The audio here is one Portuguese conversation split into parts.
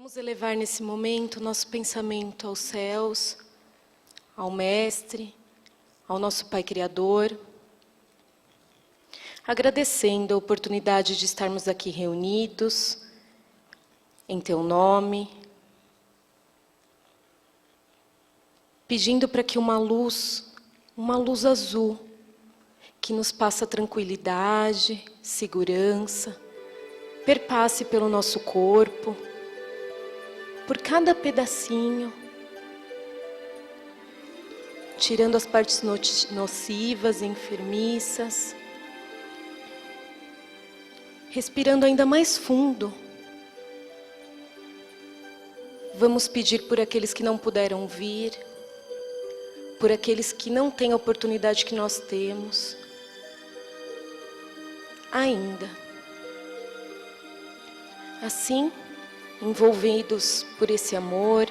Vamos elevar nesse momento nosso pensamento aos céus, ao Mestre, ao nosso Pai Criador, agradecendo a oportunidade de estarmos aqui reunidos, em Teu nome, pedindo para que uma luz azul, que nos passa tranquilidade, segurança, perpasse pelo nosso corpo, por cada pedacinho, tirando as partes nocivas e enfermiças, respirando ainda mais fundo. Vamos pedir por aqueles que não puderam vir, por aqueles que não têm a oportunidade que nós temos, ainda. Assim, envolvidos por esse amor,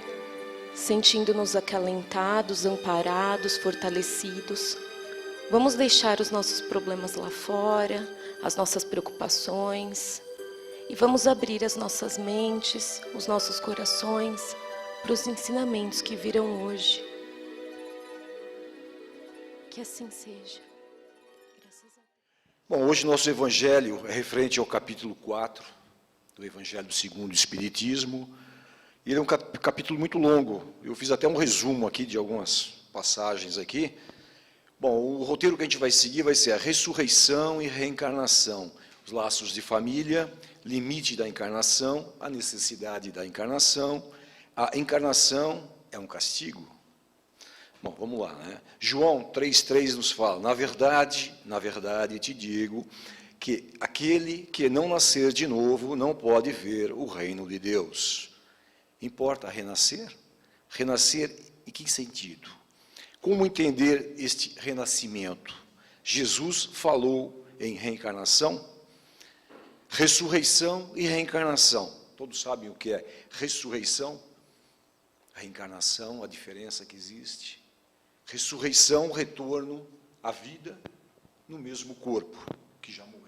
sentindo-nos acalentados, amparados, fortalecidos, vamos deixar os nossos problemas lá fora, as nossas preocupações, e vamos abrir as nossas mentes, os nossos corações, para os ensinamentos que virão hoje. Que assim seja. Graças a Deus. Bom, hoje nosso evangelho é referente ao capítulo 4 do Evangelho segundo o Espiritismo. Ele é um capítulo muito longo. Eu fiz até um resumo aqui de algumas passagens aqui. Bom, o roteiro que a gente vai seguir vai ser a ressurreição e reencarnação, os laços de família, limite da encarnação, a necessidade da encarnação, a encarnação é um castigo. Bom, vamos lá, né? João 3,3 nos fala: na verdade, te digo que aquele que não nascer de novo não pode ver o reino de Deus. Importa renascer? Renascer em que sentido? Como entender este renascimento? Jesus falou em reencarnação, ressurreição e reencarnação. Todos sabem o que é ressurreição? Reencarnação, a diferença que existe. Ressurreição, retorno à vida no mesmo corpo que já morreu.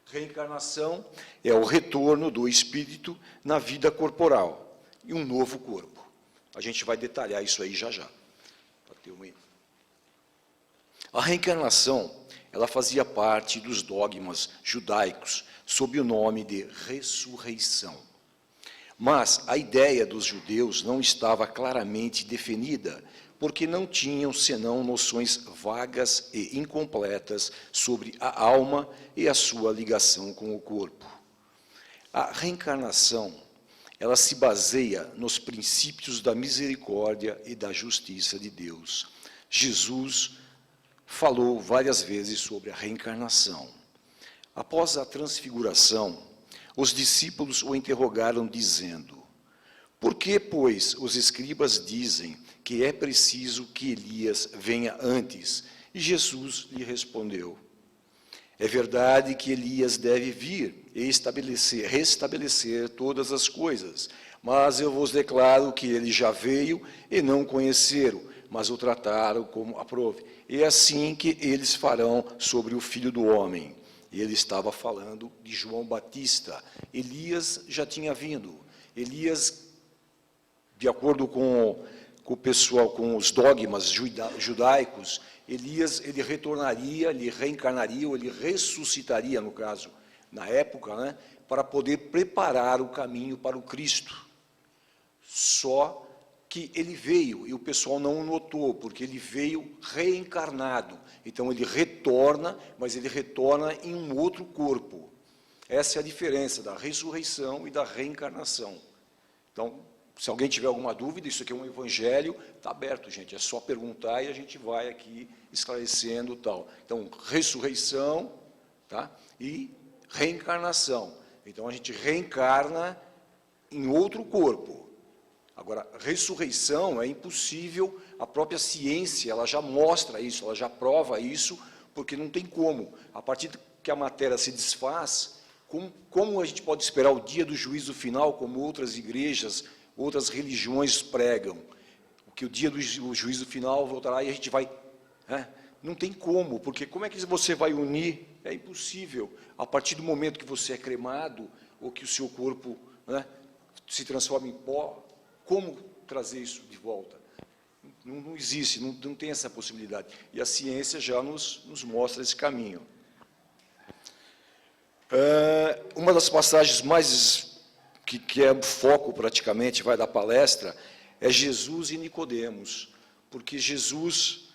Reencarnação é o retorno do espírito na vida corporal e um novo corpo. A gente vai detalhar isso aí já já. A reencarnação, ela fazia parte dos dogmas judaicos sob o nome de ressurreição. Mas a ideia dos judeus não estava claramente definida, porque não tinham senão noções vagas e incompletas sobre a alma e a sua ligação com o corpo. A reencarnação, ela se baseia nos princípios da misericórdia e da justiça de Deus. Jesus falou várias vezes sobre a reencarnação. Após a transfiguração, os discípulos o interrogaram dizendo: por que, pois, os escribas dizem que é preciso que Elias venha antes? E Jesus lhe respondeu: é verdade que Elias deve vir e restabelecer todas as coisas, mas eu vos declaro que ele já veio e não conheceram, mas o trataram como aprouve. E é assim que eles farão sobre o Filho do Homem. E ele estava falando de João Batista. Elias já tinha vindo. Elias, de acordo com o pessoal, com os dogmas judaicos, Elias, ele retornaria, ele reencarnaria, ou ele ressuscitaria, no caso, na época, né, para poder preparar o caminho para o Cristo. Só que ele veio, e o pessoal não o notou, porque ele veio reencarnado. Então, ele retorna, mas ele retorna em um outro corpo. Essa é a diferença da ressurreição e da reencarnação. Então, se alguém tiver alguma dúvida, isso aqui é um evangelho, está aberto, gente. É só perguntar e a gente vai aqui esclarecendo tal. Então, ressurreição, tá? E reencarnação. Então, a gente reencarna em outro corpo. Agora, ressurreição é impossível, a própria ciência, ela já mostra isso, ela já prova isso, porque não tem como. A partir que a matéria se desfaz, como a gente pode esperar o dia do juízo final, como outras igrejas, outras religiões pregam? Que o dia do juízo final voltará e a gente vai... Não tem como, porque como é que você vai unir? É impossível. A partir do momento que você é cremado, ou que o seu corpo se transforma em pó, como trazer isso de volta? Não existe, não tem essa possibilidade. E a ciência já nos mostra esse caminho. Uma das passagens mais, que é o foco praticamente, vai da palestra, é Jesus e Nicodemos, porque Jesus,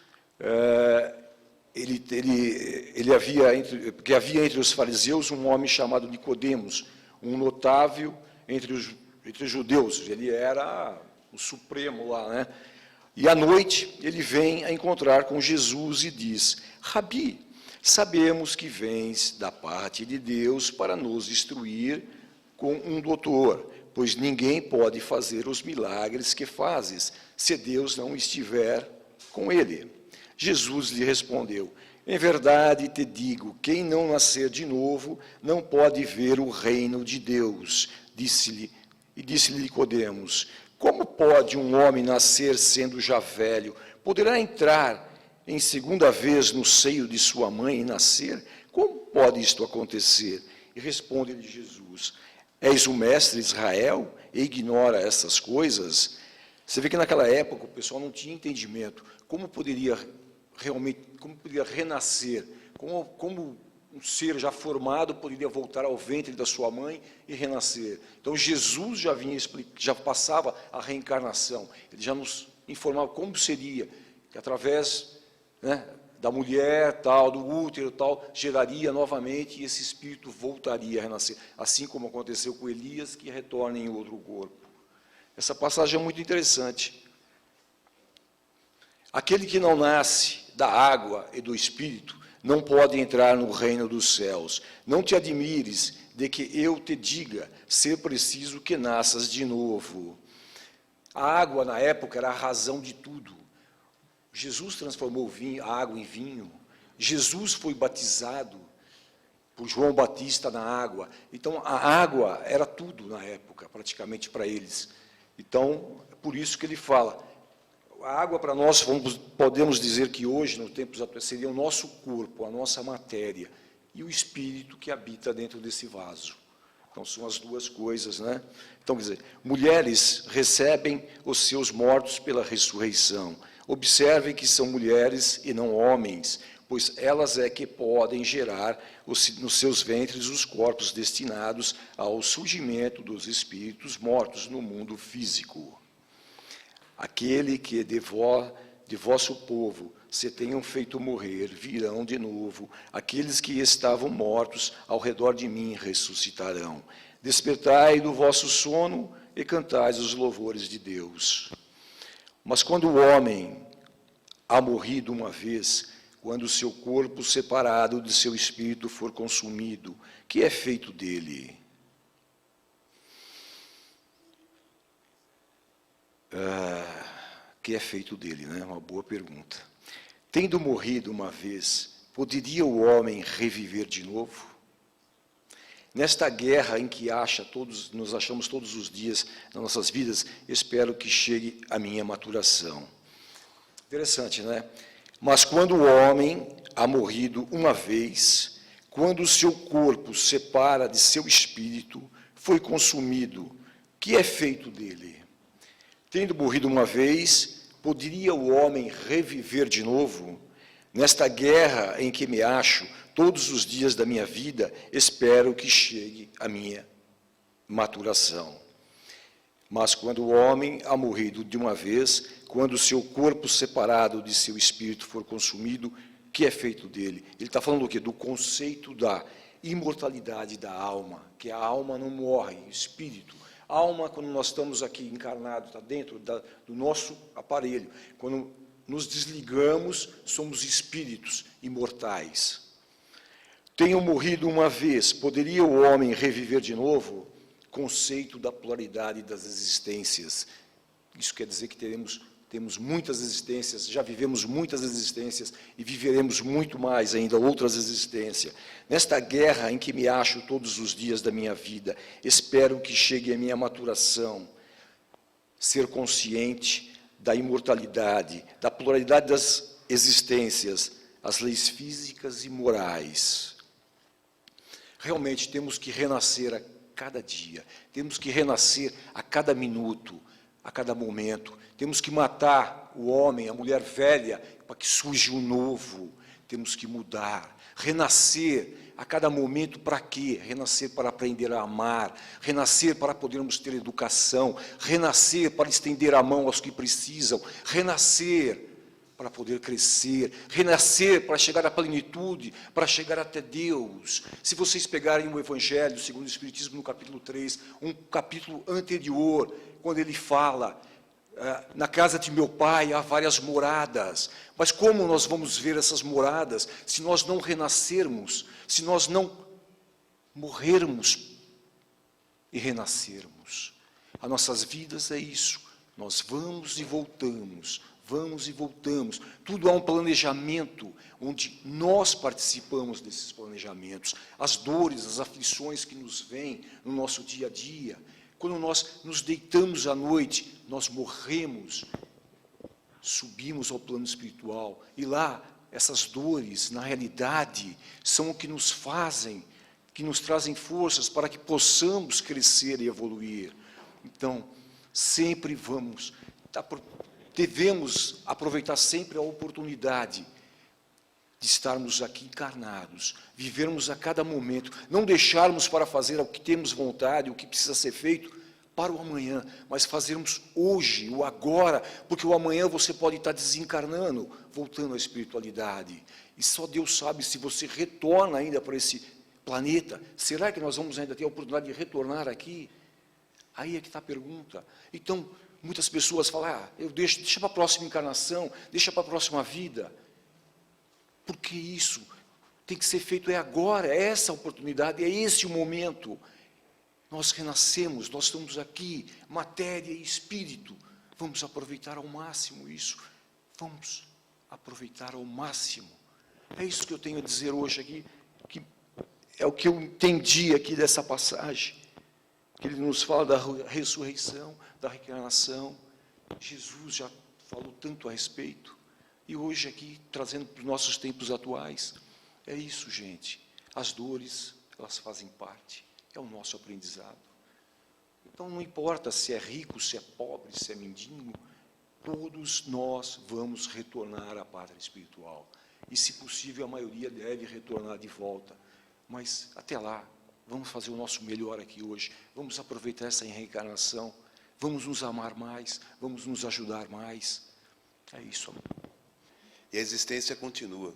porque havia entre os fariseus um homem chamado Nicodemos, um notável entre os judeus, ele era o supremo lá, né? E à noite ele vem a encontrar com Jesus e diz: Rabi, sabemos que vens da parte de Deus para nos instruir com um doutor, pois ninguém pode fazer os milagres que fazes, se Deus não estiver com ele. Jesus lhe respondeu: em verdade te digo, quem não nascer de novo não pode ver o reino de Deus. Disse-lhe Nicodemos: como pode um homem nascer sendo já velho? Poderá entrar em segunda vez no seio de sua mãe e nascer? Como pode isto acontecer? E responde-lhe Jesus: és o mestre de Israel e ignora essas coisas? Você vê que naquela época o pessoal não tinha entendimento. Como poderia renascer? Como um ser já formado poderia voltar ao ventre da sua mãe e renascer? Então Jesus já passava a reencarnação. Ele já nos informava como seria, que através, né, da mulher, tal, do útero, tal, geraria novamente e esse espírito voltaria a renascer, assim como aconteceu com Elias, que retorna em outro corpo. Essa passagem é muito interessante. Aquele que não nasce da água e do espírito não pode entrar no reino dos céus. Não te admires de que eu te diga, ser preciso que nasças de novo. A água, na época, era a razão de tudo. Jesus transformou a água em vinho. Jesus foi batizado por João Batista na água. Então, a água era tudo na época, praticamente, para eles. Então, é por isso que ele fala. A água para nós, podemos dizer que hoje, nos tempos atuais, seria o nosso corpo, a nossa matéria, e o espírito que habita dentro desse vaso. Então, são as duas coisas, né? Então, quer dizer, mulheres recebem os seus mortos pela ressurreição. Observem que são mulheres e não homens, pois elas é que podem gerar nos seus ventres os corpos destinados ao surgimento dos espíritos mortos no mundo físico. Aquele que de vosso povo se tenham feito morrer, virão de novo. Aqueles que estavam mortos ao redor de mim ressuscitarão. Despertai do vosso sono e cantais os louvores de Deus. Mas quando o homem há morrido uma vez, quando o seu corpo separado de seu espírito for consumido, que é feito dele? Que é feito dele, né? Uma boa pergunta. Tendo morrido uma vez, poderia o homem reviver de novo? Nesta guerra em que nos achamos todos os dias nas nossas vidas, espero que chegue a minha maturação. Interessante, né? Mas quando o homem há morrido uma vez, quando o seu corpo separa de seu espírito, foi consumido, que é feito dele? Tendo morrido uma vez, poderia o homem reviver de novo? Nesta guerra em que me acho, todos os dias da minha vida, espero que chegue a minha maturação. Mas quando o homem há morrido de uma vez, quando o seu corpo separado de seu espírito for consumido, que é feito dele? Ele está falando do quê? Do conceito da imortalidade da alma, que a alma não morre, o espírito. A alma, quando nós estamos aqui encarnados, está dentro do nosso aparelho. Quando nos desligamos, somos espíritos imortais. Tenho morrido uma vez, poderia o homem reviver de novo? Conceito da pluralidade das existências. Isso quer dizer que temos muitas existências, já vivemos muitas existências e viveremos muito mais ainda outras existências. Nesta guerra em que me acho todos os dias da minha vida, espero que chegue a minha maturação, ser consciente da imortalidade, da pluralidade das existências, as leis físicas e morais. Realmente temos que renascer a cada dia. Temos que renascer a cada minuto, a cada momento. Temos que matar o homem, a mulher velha, para que surja o novo. Temos que mudar, renascer a cada momento. Para quê? Renascer para aprender a amar, renascer para podermos ter educação, renascer para estender a mão aos que precisam, renascer para poder crescer, renascer para chegar à plenitude, para chegar até Deus. Se vocês pegarem o Evangelho segundo o Espiritismo, no capítulo 3, um capítulo anterior, quando ele fala, na casa de meu pai há várias moradas, mas como nós vamos ver essas moradas se nós não renascermos, se nós não morrermos e renascermos? As nossas vidas é isso, nós vamos e voltamos, tudo há um planejamento, onde nós participamos desses planejamentos, as dores, as aflições que nos vêm no nosso dia a dia. Quando nós nos deitamos à noite, nós morremos, subimos ao plano espiritual, e lá, essas dores, na realidade, são o que nos fazem, que nos trazem forças para que possamos crescer e evoluir. Então, sempre devemos aproveitar sempre a oportunidade de estarmos aqui encarnados, vivermos a cada momento, não deixarmos para fazer o que temos vontade, o que precisa ser feito para o amanhã, mas fazermos hoje, o agora, porque o amanhã você pode estar desencarnando, voltando à espiritualidade. E só Deus sabe se você retorna ainda para esse planeta. Será que nós vamos ainda ter a oportunidade de retornar aqui? Aí é que está a pergunta. Então, muitas pessoas falam, deixa para a próxima encarnação, deixa para a próxima vida. Porque isso tem que ser feito agora, é essa a oportunidade, é esse o momento. Nós renascemos, nós estamos aqui, matéria e espírito. Vamos aproveitar ao máximo isso. Vamos aproveitar ao máximo. É isso que eu tenho a dizer hoje aqui, que é o que eu entendi aqui dessa passagem, que ele nos fala da ressurreição, da reencarnação. Jesus já falou tanto a respeito. E hoje aqui, trazendo para os nossos tempos atuais, é isso, gente. As dores, elas fazem parte, é o nosso aprendizado. Então, não importa se é rico, se é pobre, se é mendigo, todos nós vamos retornar à pátria espiritual. E, se possível, a maioria deve retornar de volta. Mas, até lá, vamos fazer o nosso melhor aqui hoje, vamos aproveitar essa reencarnação, vamos nos amar mais, vamos nos ajudar mais. É isso, amor. E a existência continua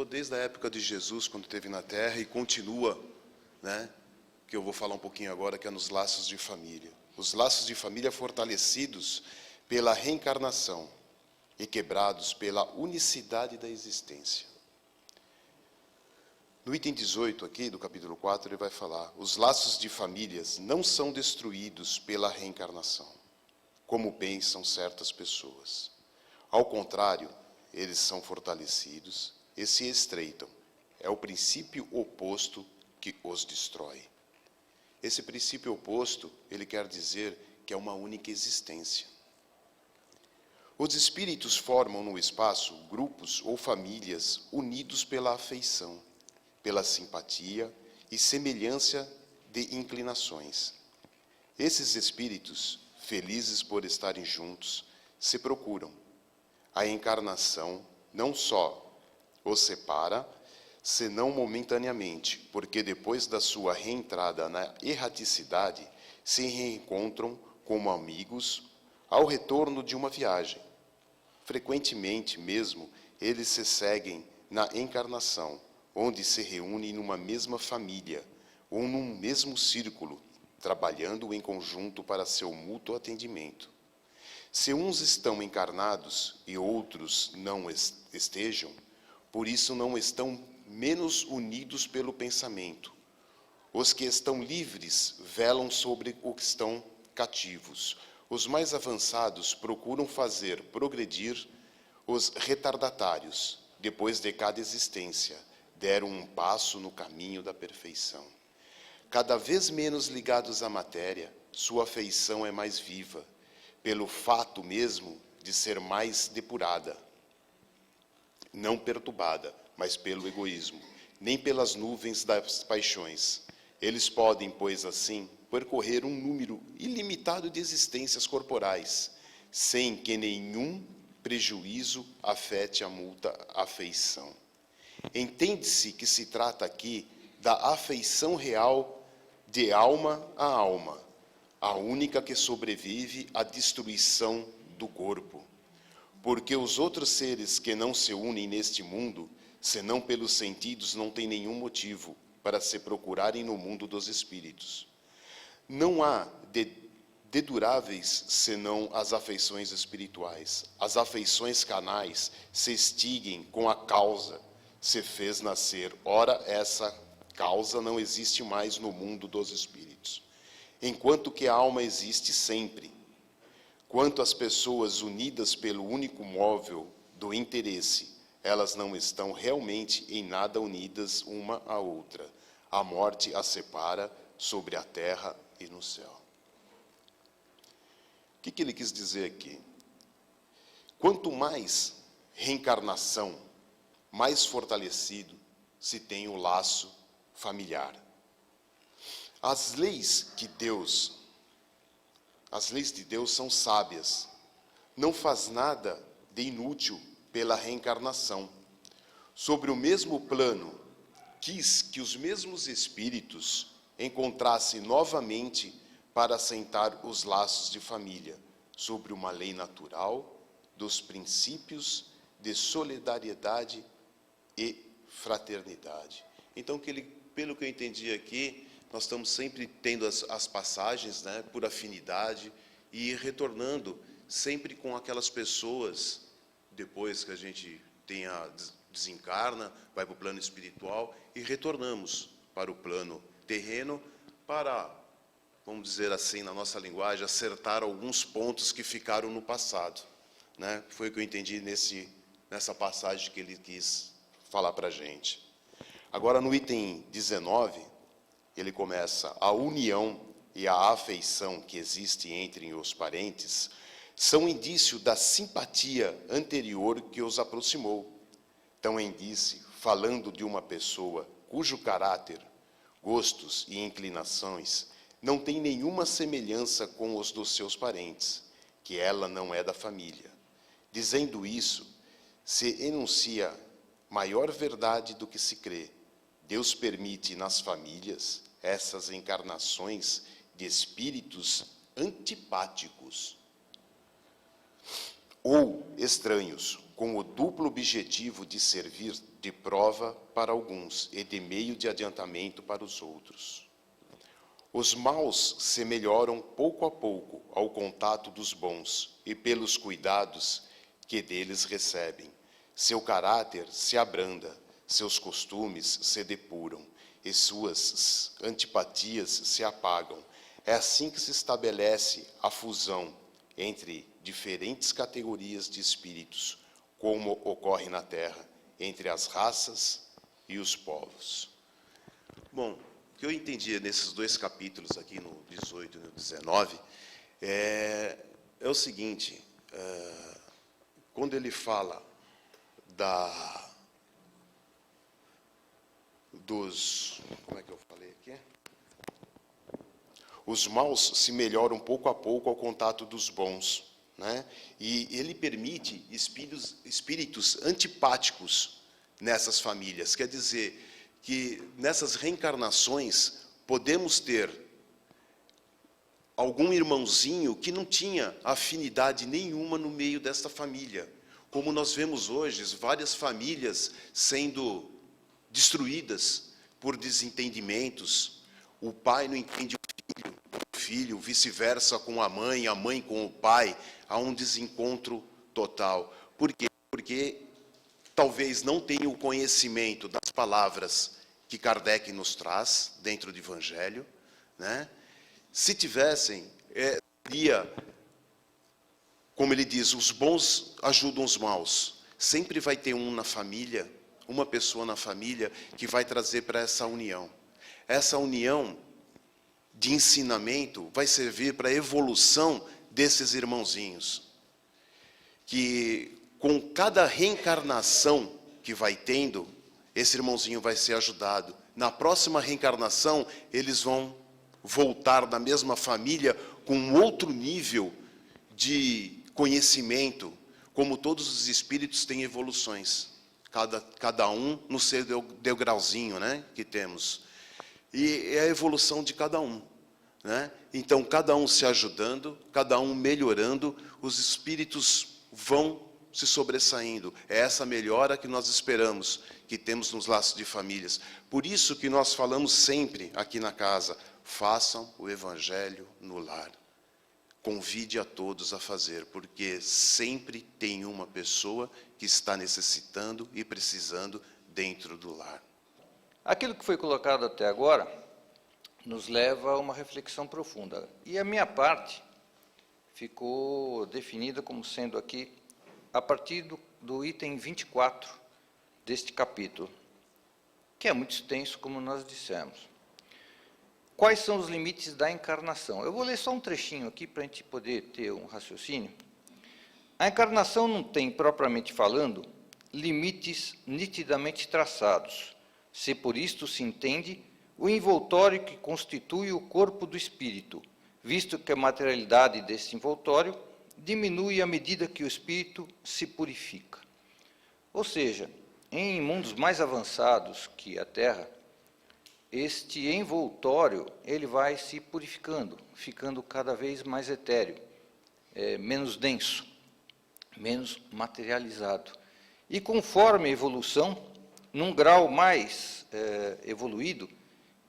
desde a época de Jesus, quando esteve na Terra, e continua, né? Que eu vou falar um pouquinho agora, que é nos laços de família. Os laços de família fortalecidos pela reencarnação e quebrados pela unicidade da existência. No item 18 aqui, do capítulo 4, ele vai falar, os laços de famílias não são destruídos pela reencarnação, como pensam certas pessoas. Ao contrário, eles são fortalecidos e se estreitam. É o princípio oposto que os destrói. Esse princípio oposto, ele quer dizer que é uma única existência. Os espíritos formam no espaço grupos ou famílias unidos pela afeição, pela simpatia e semelhança de inclinações. Esses espíritos, felizes por estarem juntos, se procuram. A encarnação não só os separa, senão momentaneamente, porque depois da sua reentrada na erraticidade, se reencontram como amigos ao retorno de uma viagem. Frequentemente mesmo, eles se seguem na encarnação, onde se reúnem numa mesma família ou num mesmo círculo, trabalhando em conjunto para seu mútuo atendimento. Se uns estão encarnados e outros não estejam, por isso não estão menos unidos pelo pensamento. Os que estão livres velam sobre os que estão cativos. Os mais avançados procuram fazer progredir os retardatários. Depois de cada existência, deram um passo no caminho da perfeição. Cada vez menos ligados à matéria, sua afeição é mais viva, pelo fato mesmo de ser mais depurada, não perturbada, mas pelo egoísmo, nem pelas nuvens das paixões. Eles podem, pois assim, percorrer um número ilimitado de existências corporais, sem que nenhum prejuízo afete a mútua afeição. Entende-se que se trata aqui da afeição real de alma a alma, a única que sobrevive à destruição do corpo. Porque os outros seres que não se unem neste mundo, senão pelos sentidos, não têm nenhum motivo para se procurarem no mundo dos espíritos. Não há deduráveis senão as afeições espirituais. As afeições carnais se extinguem com a causa se fez nascer. Ora, essa causa não existe mais no mundo dos espíritos, enquanto que a alma existe sempre. Quanto às pessoas unidas pelo único móvel do interesse, elas não estão realmente em nada unidas uma à outra. A morte as separa sobre a terra e no céu. O que ele quis dizer aqui? Quanto mais reencarnação, mais fortalecido se tem o laço familiar. As leis de Deus são sábias. Não faz nada de inútil pela reencarnação. Sobre o mesmo plano, quis que os mesmos espíritos encontrassem novamente para assentar os laços de família, sobre uma lei natural dos princípios de solidariedade e fraternidade. Então, pelo que eu entendi aqui, nós estamos sempre tendo as passagens, né, por afinidade e retornando sempre com aquelas pessoas, depois que a gente desencarna, vai para o plano espiritual e retornamos para o plano terreno para, vamos dizer assim, na nossa linguagem, acertar alguns pontos que ficaram no passado, né? Foi o que eu entendi nessa passagem que ele quis falar para a gente. Agora, no item 19, ele começa: a união e a afeição que existe entre os parentes são indício da simpatia anterior que os aproximou. Então, indício, falando de uma pessoa cujo caráter, gostos e inclinações não tem nenhuma semelhança com os dos seus parentes, que ela não é da família. Dizendo isso, se enuncia maior verdade do que se crê. Deus permite nas famílias essas encarnações de espíritos antipáticos ou estranhos, com o duplo objetivo de servir de prova para alguns e de meio de adiantamento para os outros. Os maus se melhoram pouco a pouco ao contato dos bons e pelos cuidados que deles recebem. Seu caráter se abranda, seus costumes se depuram e suas antipatias se apagam. É assim que se estabelece a fusão entre diferentes categorias de espíritos, como ocorre na Terra, entre as raças e os povos. Bom, o que eu entendi nesses dois capítulos aqui, no 18 e no 19, é o seguinte: quando ele fala como é que eu falei aqui? Os maus se melhoram pouco a pouco ao contato dos bons, né? E ele permite espíritos antipáticos nessas famílias. Quer dizer que nessas reencarnações podemos ter algum irmãozinho que não tinha afinidade nenhuma no meio desta família. Como nós vemos hoje, várias famílias sendo destruídas por desentendimentos. O pai não entende o filho, vice-versa com a mãe com o pai. Há um desencontro total. Por quê? Porque talvez não tenham o conhecimento das palavras que Kardec nos traz dentro do Evangelho, né? Se tivessem, seria, como ele diz, os bons ajudam os maus. Sempre vai ter na família, uma pessoa na família que vai trazer para essa união. Essa união de ensinamento vai servir para a evolução desses irmãozinhos. Que com cada reencarnação que vai tendo, esse irmãozinho vai ser ajudado. Na próxima reencarnação, eles vão voltar na mesma família com outro nível de conhecimento, como todos os espíritos têm evoluções, cada um no seu degrauzinho, né, que temos. E é a evolução de cada um, né? Então, cada um se ajudando, cada um melhorando, os espíritos vão se sobressaindo. É essa melhora que nós esperamos, que temos nos laços de famílias. Por isso que nós falamos sempre aqui na casa, façam o evangelho no lar. Convide a todos a fazer, porque sempre tem uma pessoa que está necessitando e precisando dentro do lar. Aquilo que foi colocado até agora nos leva a uma reflexão profunda. E a minha parte ficou definida como sendo aqui, a partir do item 24 deste capítulo, que é muito extenso, como nós dissemos. Quais são os limites da encarnação? Eu vou ler só um trechinho aqui para a gente poder ter um raciocínio. A encarnação não tem, propriamente falando, limites nitidamente traçados, se por isto se entende o envoltório que constitui o corpo do espírito, visto que a materialidade desse envoltório diminui à medida que o espírito se purifica. Ou seja, em mundos mais avançados que a Terra, este envoltório ele vai se purificando, ficando cada vez mais etéreo, menos denso, menos materializado. E conforme a evolução, num grau mais evoluído,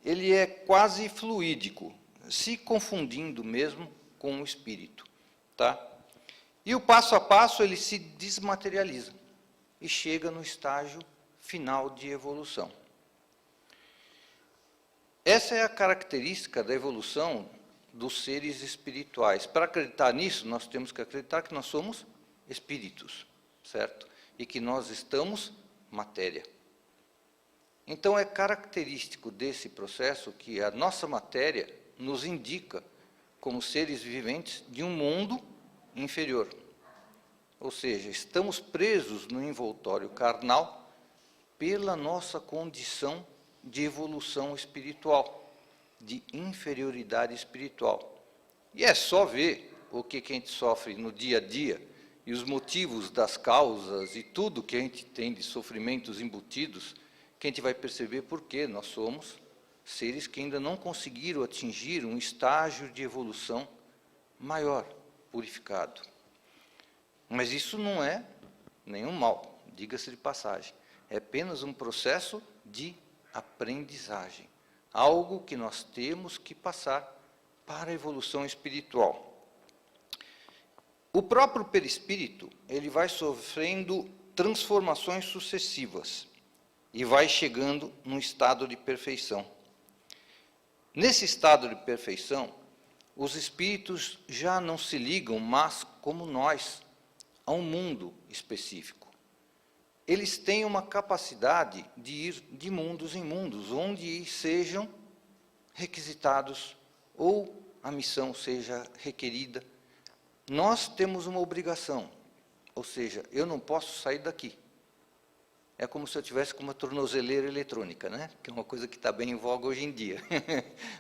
ele é quase fluídico, se confundindo mesmo com o espírito, tá? E o passo a passo ele se desmaterializa e chega no estágio final de evolução. Essa é a característica da evolução dos seres espirituais. Para acreditar nisso, nós temos que acreditar que nós somos espíritos, certo? E que nós estamos matéria. Então, é característico desse processo que a nossa matéria nos indica como seres viventes de um mundo inferior. Ou seja, estamos presos no envoltório carnal pela nossa condição de evolução espiritual, de inferioridade espiritual. E é só ver o que a gente sofre no dia a dia e os motivos das causas e tudo que a gente tem de sofrimentos embutidos, que a gente vai perceber por que nós somos seres que ainda não conseguiram atingir um estágio de evolução maior, purificado. Mas isso não é nenhum mal, diga-se de passagem. É apenas um processo de aprendizagem, algo que nós temos que passar para a evolução espiritual. O próprio perispírito, ele vai sofrendo transformações sucessivas e vai chegando num estado de perfeição. Nesse estado de perfeição, os espíritos já não se ligam mais, como nós, a um mundo específico. Eles têm uma capacidade de ir de mundos em mundos, onde sejam requisitados ou a missão seja requerida. Nós temos uma obrigação, ou seja, eu não posso sair daqui. É como se eu tivesse com uma tornozeleira eletrônica, né? Que é uma coisa que está bem em voga hoje em dia.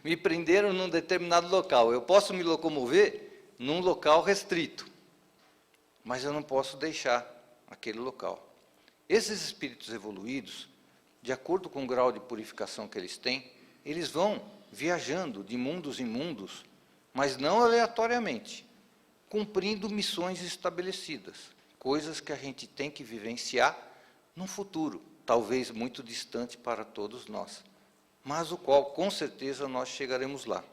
Me prenderam num determinado local. Eu posso me locomover num local restrito, mas eu não posso deixar aquele local. Esses espíritos evoluídos, de acordo com o grau de purificação que eles têm, eles vão viajando de mundos em mundos, mas não aleatoriamente, cumprindo missões estabelecidas, coisas que a gente tem que vivenciar num futuro, talvez muito distante para todos nós, mas o qual, com certeza, nós chegaremos lá.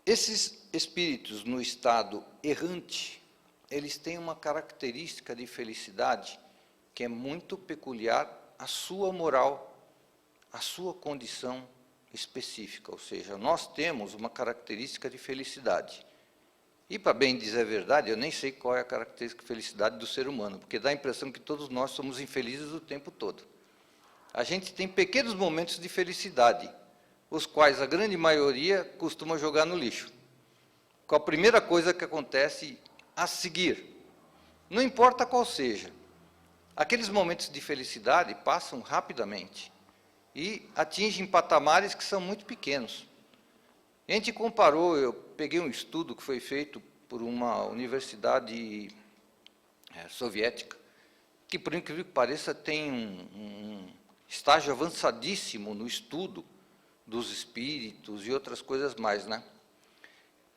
Esses espíritos no estado errante, eles têm uma característica de felicidade que é muito peculiar à sua moral, à sua condição específica, ou seja, nós temos uma característica de felicidade. E, para bem dizer a verdade, eu nem sei qual é a característica de felicidade do ser humano, porque dá a impressão que todos nós somos infelizes o tempo todo. A gente tem pequenos momentos de felicidade, os quais a grande maioria costuma jogar no lixo. Com a primeira coisa que acontece a seguir, não importa qual seja, aqueles momentos de felicidade passam rapidamente e atingem patamares que são muito pequenos. A gente comparou, eu peguei um estudo que foi feito por uma universidade soviética, que, por incrível que pareça, tem um estágio avançadíssimo no estudo dos espíritos e outras coisas mais, né?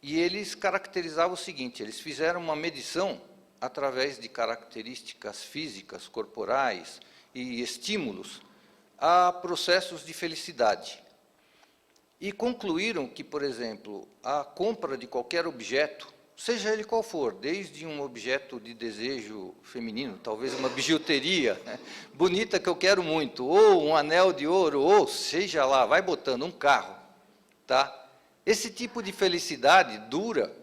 E eles caracterizavam o seguinte, eles fizeram uma medição através de características físicas, corporais e estímulos a processos de felicidade. E concluíram que, por exemplo, a compra de qualquer objeto, seja ele qual for, desde um objeto de desejo feminino, talvez uma bijuteria bonita que eu quero muito, ou um anel de ouro, ou seja lá, vai botando um carro, tá? Esse tipo de felicidade dura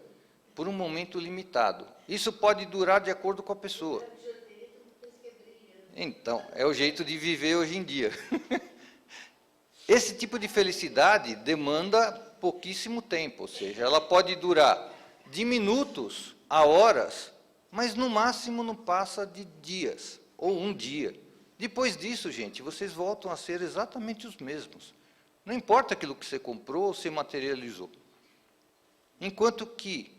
por um momento limitado. Isso pode durar de acordo com a pessoa. Então, é o jeito de viver hoje em dia. Esse tipo de felicidade demanda pouquíssimo tempo, ou seja, ela pode durar de minutos a horas, mas no máximo não passa de dias, ou um dia. Depois disso, gente, vocês voltam a ser exatamente os mesmos. Não importa aquilo que você comprou ou se materializou. Enquanto que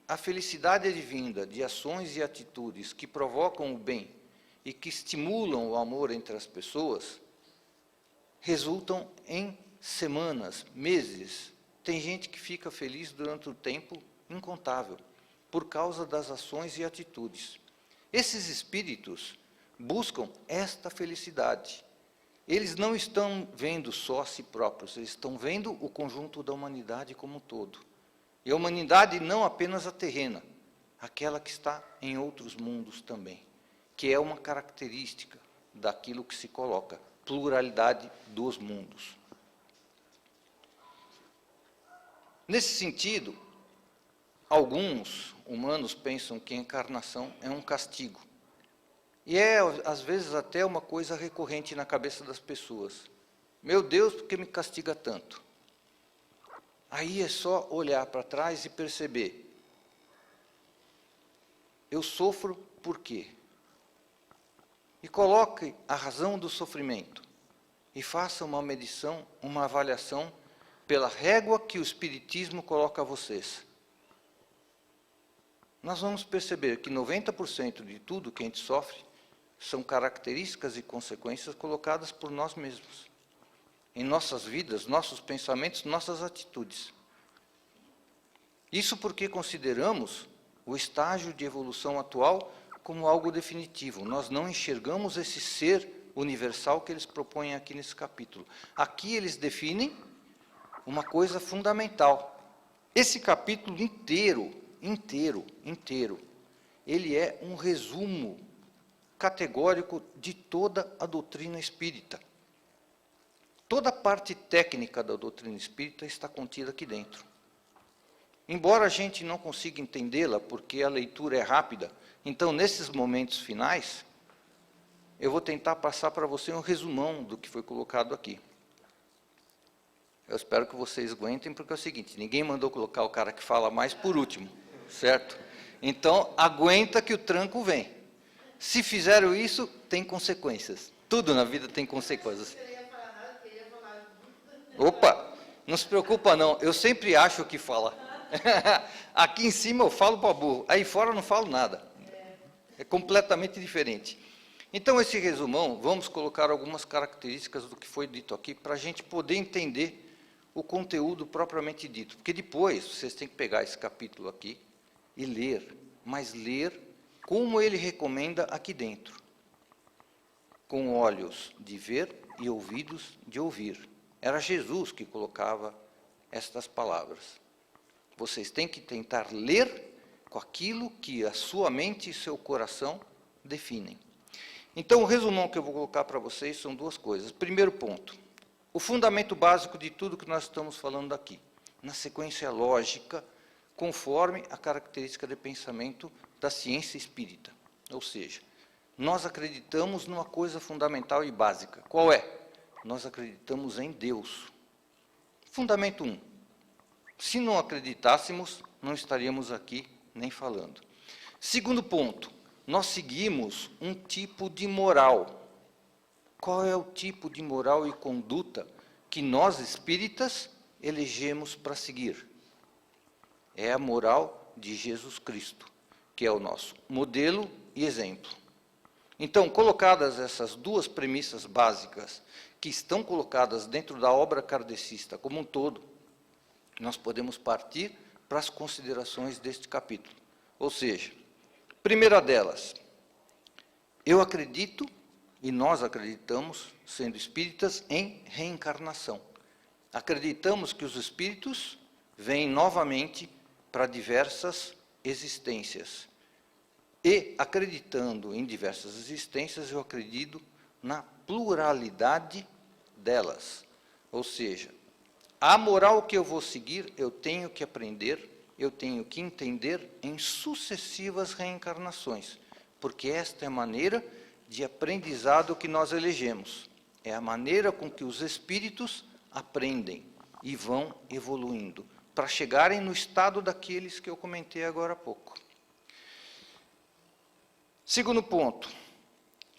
a felicidade advinda de ações e atitudes que provocam o bem e que estimulam o amor entre as pessoas, resultam em semanas, meses. Tem gente que fica feliz durante um tempo incontável, por causa das ações e atitudes. Esses espíritos buscam esta felicidade. Eles não estão vendo só a si próprios, eles estão vendo o conjunto da humanidade como um todo. E a humanidade não apenas a terrena, aquela que está em outros mundos também, que é uma característica daquilo que se coloca, pluralidade dos mundos. Nesse sentido, alguns humanos pensam que a encarnação é um castigo. E é, às vezes, até uma coisa recorrente na cabeça das pessoas. Meu Deus, por que me castiga tanto? Aí é só olhar para trás e perceber. Eu sofro por quê? E coloque a razão do sofrimento. E faça uma medição, uma avaliação pela régua que o Espiritismo coloca a vocês. Nós vamos perceber que 90% de tudo que a gente sofre são características e consequências colocadas por nós mesmos. Em nossas vidas, nossos pensamentos, nossas atitudes. Isso porque consideramos o estágio de evolução atual como algo definitivo. Nós não enxergamos esse ser universal que eles propõem aqui nesse capítulo. Aqui eles definem uma coisa fundamental. Esse capítulo inteiro, ele é um resumo categórico de toda a doutrina espírita. Toda a parte técnica da doutrina espírita está contida aqui dentro. Embora a gente não consiga entendê-la, porque a leitura é rápida, então, nesses momentos finais, eu vou tentar passar para você um resumão do que foi colocado aqui. Eu espero que vocês aguentem, porque é o seguinte, ninguém mandou colocar o cara que fala mais por último, certo? Então, aguenta que o tranco vem. Se fizeram isso, tem consequências. Tudo na vida tem consequências. Opa, não se preocupa não, eu sempre acho o que fala. Aqui em cima eu falo para burro, aí fora eu não falo nada. É completamente diferente. Então, esse resumão, vamos colocar algumas características do que foi dito aqui, para a gente poder entender o conteúdo propriamente dito. Porque depois, vocês têm que pegar esse capítulo aqui e ler, mas ler como ele recomenda aqui dentro. Com olhos de ver e ouvidos de ouvir. Era Jesus que colocava estas palavras. Vocês têm que tentar ler com aquilo que a sua mente e seu coração definem. Então, o resumão que eu vou colocar para vocês são duas coisas. Primeiro ponto, o fundamento básico de tudo que nós estamos falando aqui, na sequência lógica, conforme a característica de pensamento da ciência espírita. Ou seja, nós acreditamos numa coisa fundamental e básica. Qual é? Nós acreditamos em Deus. Fundamento 1. Se não acreditássemos, não estaríamos aqui nem falando. Segundo ponto, nós seguimos um tipo de moral. qual é o tipo de moral e conduta que nós espíritas elegemos para seguir. É a moral de Jesus Cristo, que é o nosso modelo e exemplo. Então, colocadas essas duas premissas básicas, que estão colocadas dentro da obra kardecista como um todo, nós podemos partir para as considerações deste capítulo. Ou seja, primeira delas, eu acredito, e nós acreditamos, sendo espíritas, em reencarnação. Acreditamos que os espíritos vêm novamente para diversas existências. E, acreditando em diversas existências, eu acredito na pluralidade delas. Ou seja, a moral que eu vou seguir, eu tenho que aprender, eu tenho que entender em sucessivas reencarnações, porque esta é a maneira de aprendizado que nós elegemos. É a maneira com que os espíritos aprendem e vão evoluindo, para chegarem no estado daqueles que eu comentei agora há pouco. Segundo ponto,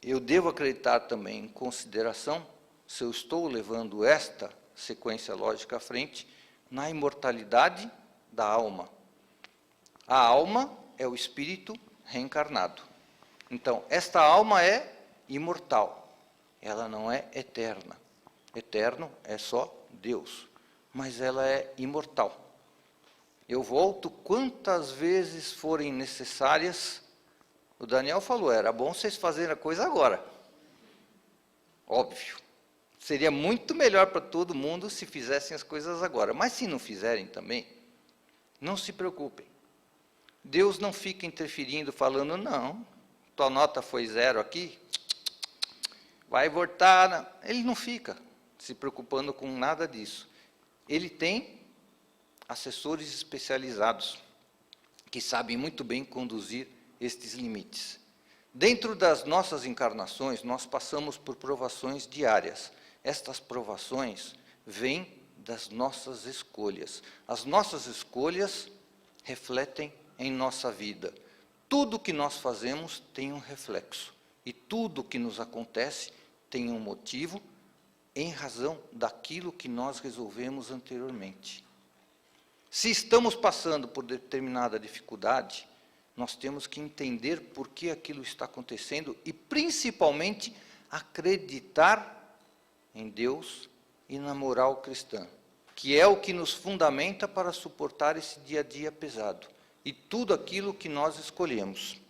eu devo acreditar também em consideração, se eu estou levando esta sequência lógica à frente, na imortalidade da alma. A alma é o espírito reencarnado. Então, esta alma é imortal, ela não é eterna. Eterno é só Deus, mas ela é imortal. Eu volto quantas vezes forem necessárias. O Daniel falou, era bom vocês fazerem a coisa agora. Óbvio. Seria muito melhor para todo mundo se fizessem as coisas agora. Mas se não fizerem também, não se preocupem. Deus não fica interferindo, falando, não, tua nota foi 0 aqui, vai voltar. Ele não fica se preocupando com nada disso. Ele tem assessores especializados que sabem muito bem conduzir estes limites. Dentro das nossas encarnações, nós passamos por provações diárias. Estas provações vêm das nossas escolhas. As nossas escolhas refletem em nossa vida. Tudo que nós fazemos tem um reflexo. E tudo que nos acontece tem um motivo em razão daquilo que nós resolvemos anteriormente. Se estamos passando por determinada dificuldade, nós temos que entender por que aquilo está acontecendo e, principalmente, acreditar em Deus e na moral cristã, que é o que nos fundamenta para suportar esse dia a dia pesado e tudo aquilo que nós escolhemos.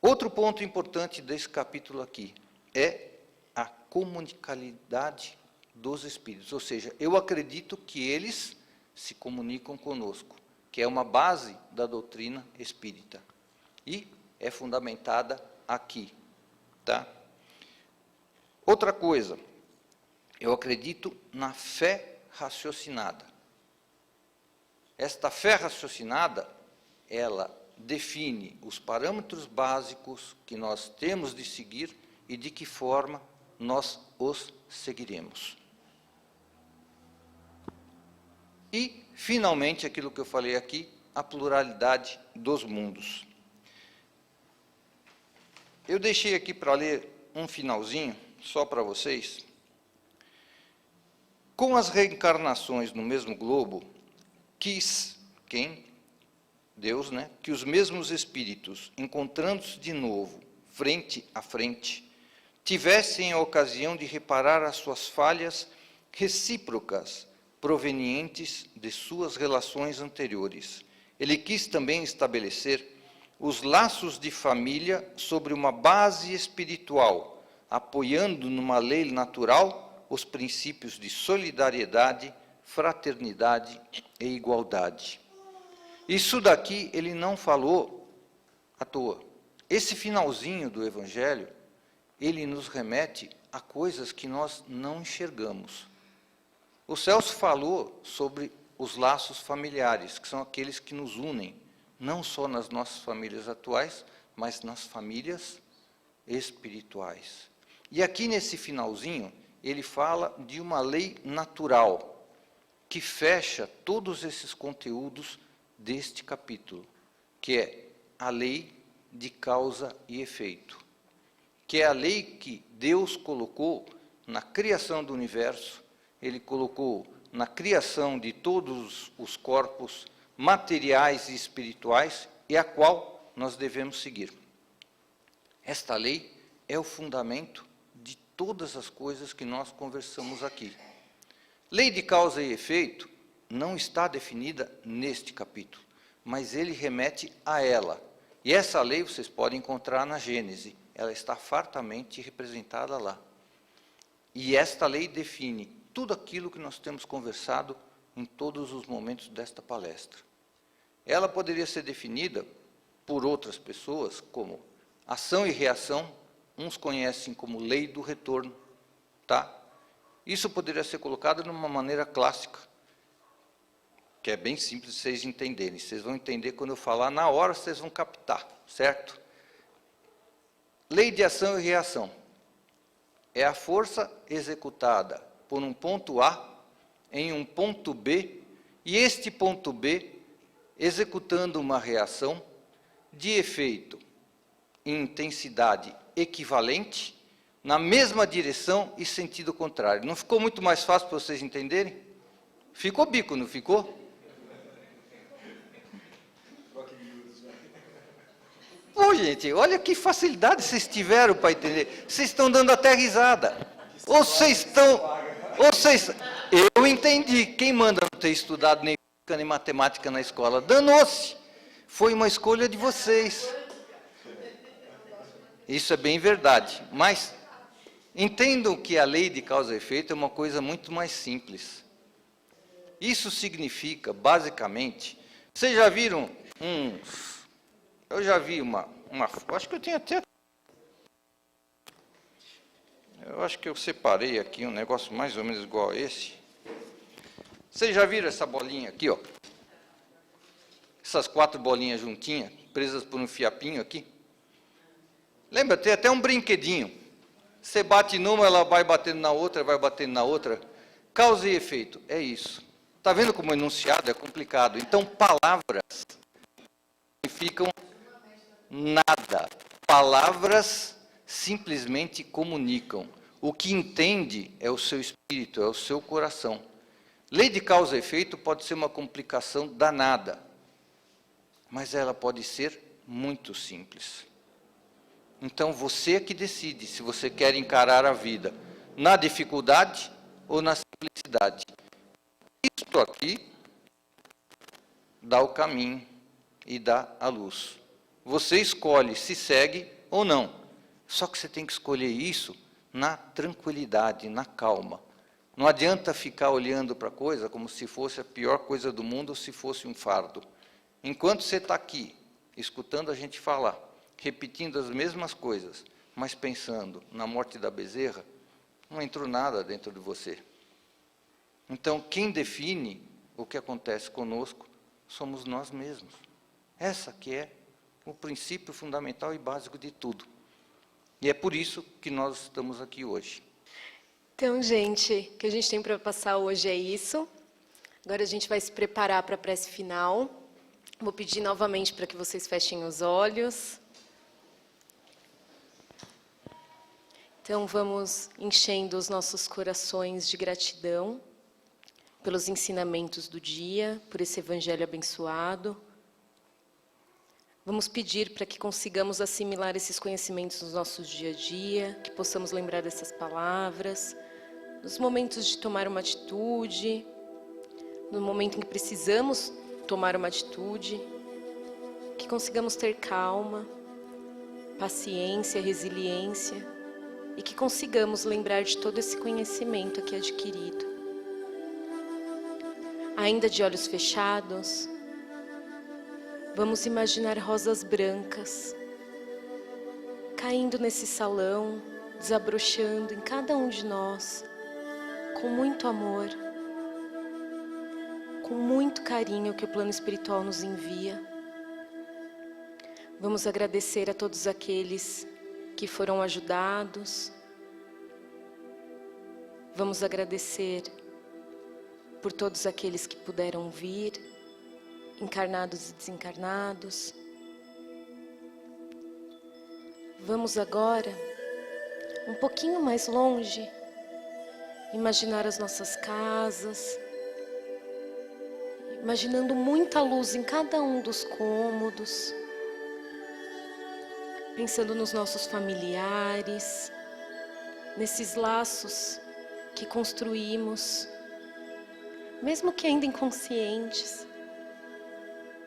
Outro ponto importante desse capítulo aqui é a comunicabilidade dos espíritos, ou seja, eu acredito que eles se comunicam conosco, que é uma base da doutrina espírita e é fundamentada aqui, tá? Outra coisa, eu acredito na fé raciocinada. Esta fé raciocinada, ela define os parâmetros básicos que nós temos de seguir e de que forma nós os seguiremos. E, finalmente, aquilo que eu falei aqui, a pluralidade dos mundos. Eu deixei aqui para ler um finalzinho, só para vocês. Com as reencarnações no mesmo globo, quis, quem? Deus, né? Que os mesmos espíritos, encontrando-se de novo, frente a frente, tivessem a ocasião de reparar as suas falhas recíprocas, provenientes de suas relações anteriores. Ele quis também estabelecer os laços de família sobre uma base espiritual, apoiando numa lei natural os princípios de solidariedade, fraternidade e igualdade. Isso daqui ele não falou à toa. Esse finalzinho do Evangelho, ele nos remete a coisas que nós não enxergamos. O Celso falou sobre os laços familiares, que são aqueles que nos unem, não só nas nossas famílias atuais, mas nas famílias espirituais. E aqui nesse finalzinho, ele fala de uma lei natural, que fecha todos esses conteúdos deste capítulo, que é a lei de causa e efeito. que é a lei que Deus colocou na criação do universo, Ele colocou na criação de todos os corpos materiais e espirituais, e a qual nós devemos seguir. Esta lei é o fundamento de todas as coisas que nós conversamos aqui. Lei de causa e efeito não está definida neste capítulo, mas ele remete a ela. E essa lei vocês podem encontrar na Gênese, ela está fartamente representada lá. E esta lei define tudo aquilo que nós temos conversado em todos os momentos desta palestra. Ela poderia ser definida por outras pessoas como ação e reação, uns conhecem como lei do retorno, tá? Isso poderia ser colocado de uma maneira clássica, que é bem simples de vocês entenderem. Vocês vão entender quando eu falar, na hora vocês vão captar, certo? Lei de ação e reação. É a força executada por um ponto A em um ponto B, e este ponto B executando uma reação de efeito e intensidade equivalente, na mesma direção e sentido contrário. Não ficou muito mais fácil para vocês entenderem? Ficou bico, não ficou? Pô, gente, olha que facilidade vocês tiveram para entender. Vocês estão dando até risada. Ou vocês estão... Eu entendi. Quem manda não ter estudado nem física nem matemática na escola? Danou-se. Foi uma escolha de vocês. Isso é bem verdade. Mas entendam que a lei de causa e efeito é uma coisa muito mais simples. Isso significa, basicamente... Vocês já viram uns... Eu já vi uma... Acho que eu tenho até... Eu acho que eu separei aqui um negócio mais ou menos igual a esse. Vocês já viram essa bolinha aqui, ó? Essas 4 bolinhas juntinhas, presas por um fiapinho aqui? Lembra, tem até um brinquedinho. Você bate numa, ela vai batendo na outra, vai batendo na outra. Causa e efeito, é isso. Está vendo como o enunciado é complicado? Então, palavras significam nada. Palavras simplesmente comunicam. O que entende é o seu espírito, é o seu coração. Lei de causa e efeito pode ser uma complicação danada, mas ela pode ser muito simples. Então, você é que decide se você quer encarar a vida na dificuldade ou na simplicidade. Isto aqui dá o caminho e dá a luz. Você escolhe se segue ou não. Só que você tem que escolher isso na tranquilidade, na calma. Não adianta ficar olhando para a coisa como se fosse a pior coisa do mundo ou se fosse um fardo. Enquanto você está aqui, escutando a gente falar, repetindo as mesmas coisas, mas pensando na morte da bezerra, não entrou nada dentro de você. Então, quem define o que acontece conosco somos nós mesmos. Essa que é o princípio fundamental e básico de tudo. E é por isso que nós estamos aqui hoje. Então, gente, o que a gente tem para passar hoje é isso. Agora a gente vai se preparar para a prece final. Vou pedir novamente para que vocês fechem os olhos. Então, vamos enchendo os nossos corações de gratidão pelos ensinamentos do dia, por esse evangelho abençoado. Vamos pedir para que consigamos assimilar esses conhecimentos nos nossos dia a dia, que possamos lembrar dessas palavras, nos momentos de tomar uma atitude, no momento em que precisamos tomar uma atitude, que consigamos ter calma, paciência, resiliência, e que consigamos lembrar de todo esse conhecimento aqui adquirido. Ainda de olhos fechados, vamos imaginar rosas brancas caindo nesse salão, desabrochando em cada um de nós, com muito amor, com muito carinho que o plano espiritual nos envia. Vamos agradecer a todos aqueles que foram ajudados. Vamos agradecer por todos aqueles que puderam vir, encarnados e desencarnados. Vamos agora um pouquinho mais longe, imaginar as nossas casas, imaginando muita luz em cada um dos cômodos, pensando nos nossos familiares, nesses laços que construímos, mesmo que ainda inconscientes,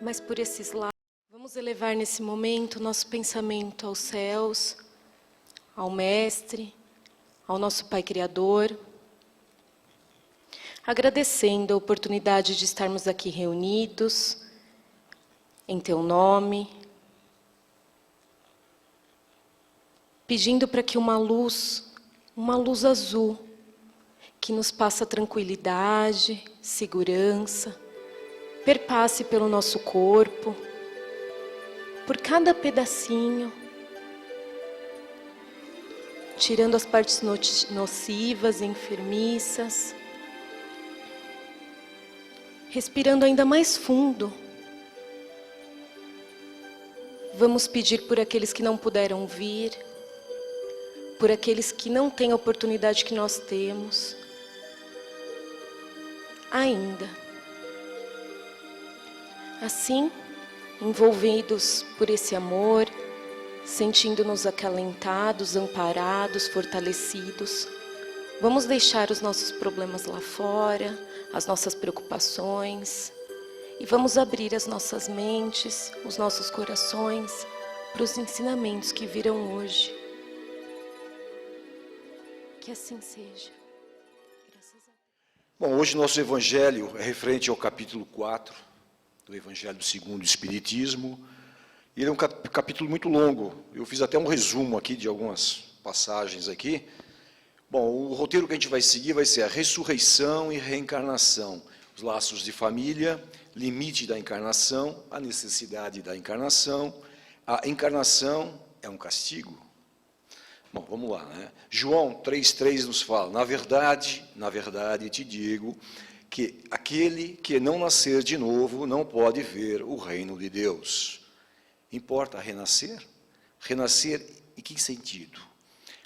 mas por esses laços. Vamos elevar nesse momento nosso pensamento aos céus, ao Mestre, ao nosso Pai Criador, agradecendo a oportunidade de estarmos aqui reunidos, em Teu nome, pedindo para que uma luz azul, que nos passa tranquilidade, segurança, perpasse pelo nosso corpo, por cada pedacinho, tirando as partes nocivas e enfermiças, respirando ainda mais fundo. Vamos pedir por aqueles que não puderam vir, por aqueles que não têm a oportunidade que nós temos ainda. Assim, envolvidos por esse amor, sentindo-nos acalentados, amparados, fortalecidos, vamos deixar os nossos problemas lá fora, as nossas preocupações, e vamos abrir as nossas mentes, os nossos corações, para os ensinamentos que virão hoje. Que assim seja. Graças a Deus. Bom, hoje nosso evangelho é referente ao capítulo 4 do Evangelho segundo o Espiritismo. Ele é um capítulo muito longo. Eu fiz até um resumo aqui de algumas passagens aqui. Bom, o roteiro que a gente vai seguir vai ser a ressurreição e reencarnação, os laços de família, limite da encarnação, a necessidade da encarnação. A encarnação é um castigo? Bom, vamos lá, né? João 3,3 nos fala: na verdade, te digo que aquele que não nascer de novo não pode ver o reino de Deus. Importa renascer? Renascer em que sentido?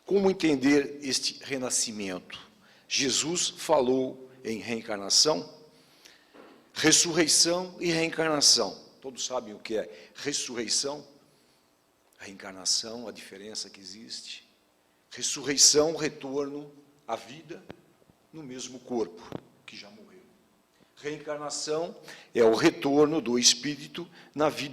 Como entender este renascimento? Jesus falou em reencarnação, ressurreição e reencarnação. Todos sabem o que é ressurreição? Reencarnação, a diferença que existe. Ressurreição, retorno à vida no mesmo corpo que já morreu. Reencarnação é o retorno do espírito na vida